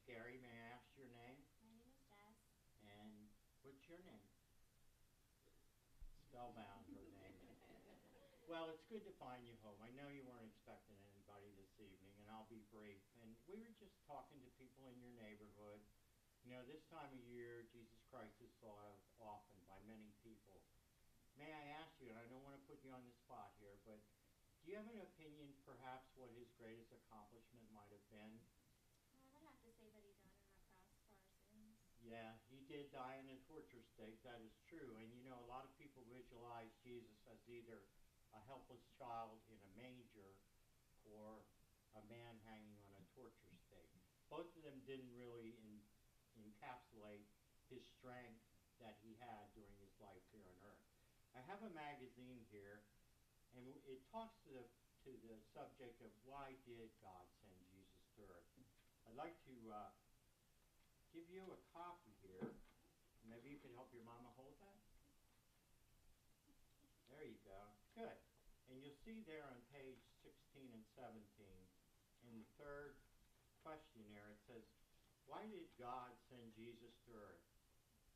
Gary, may I ask your name? My name is Jess. And what's your name? Spellbound, her name. Well, it's good to find you home. I know you weren't expecting anybody this evening, and I'll be brief. And we were just talking to people in your neighborhood. You know, this time of year, Jesus Christ is thought of often by many people. May I ask you, and I don't want to put you on the spot here, but do you have an opinion perhaps what his greatest accomplishment might have been? I would have to say that he died on a cross for our sins. Yeah, he did die in a torture stake, that is true. And you know, a lot of people visualize Jesus as either a helpless child in a manger or a man hanging on a torture stake. Both of them didn't really encapsulate his strength that he had during his life here on earth. I have a magazine here, and it talks to the subject of why did God send Jesus to earth. I'd like to give you a copy here. Maybe you could help your mama hold that. There you go. Good. And you'll see there on page 16 and 17, in the third questionnaire, it says, why did God send Jesus to earth?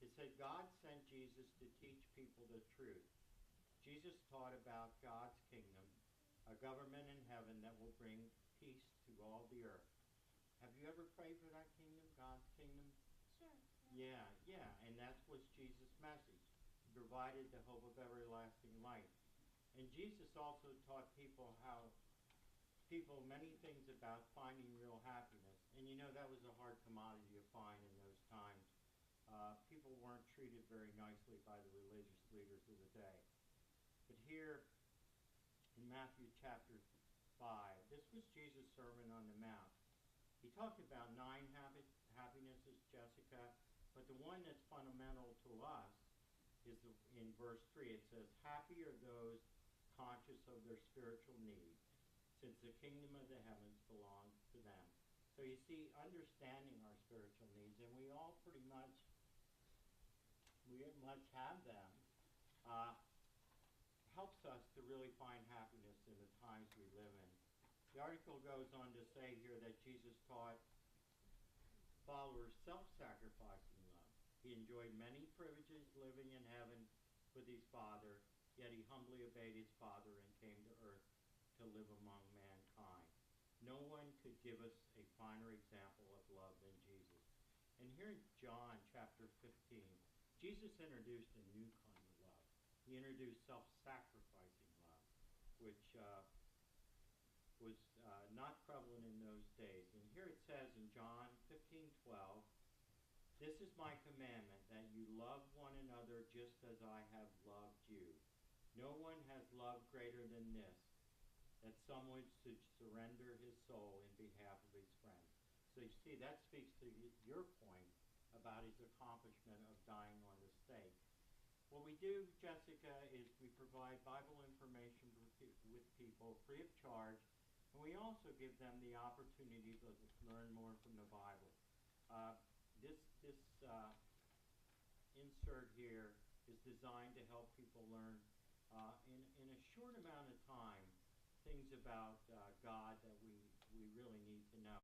It said God sent Jesus to teach people the truth. Jesus taught about God's kingdom, a government in heaven that will bring peace to all the earth. Have you ever prayed for that kingdom, God's kingdom? Sure. Yeah, and that was Jesus' message. He provided the hope of everlasting life. And Jesus also taught people many things about finding real happiness. And you know, that was a hard commodity to find in those times. People weren't treated very nicely by the religious leaders of the day. But here in Matthew chapter 5, this was Jesus' Sermon on the Mount. He talked about 9 happinesses, Jessica, but the one that's fundamental to us is in verse 3. It says, happy are those conscious of their spiritual needs, since the kingdom of the heavens belongs to them. So you see, understanding our spiritual needs, and we all pretty much have them, helps us to really find happiness in the times we live in. The article goes on to say here that Jesus taught followers self-sacrificing love. He enjoyed many privileges living in heaven with his Father, yet he humbly obeyed his Father and came to earth to live among mankind. No one could give us a finer example of love than Jesus. And here in John chapter 15, Jesus introduced a new kind of love. He introduced self-sacrificing love, which was not prevalent in those days. And here it says in John 15:12, this is my commandment, that you love one another just as I have loved you. No one has love greater than this, that someone should surrender his soul in behalf of his friends. So you see, that speaks to your point about his accomplishment of dying on the stake. What we do, Jessica, is we provide Bible information with people free of charge, and we also give them the opportunity to learn more from the Bible. This insert here is designed to help people learn in a short amount of time things about God that we really need to know.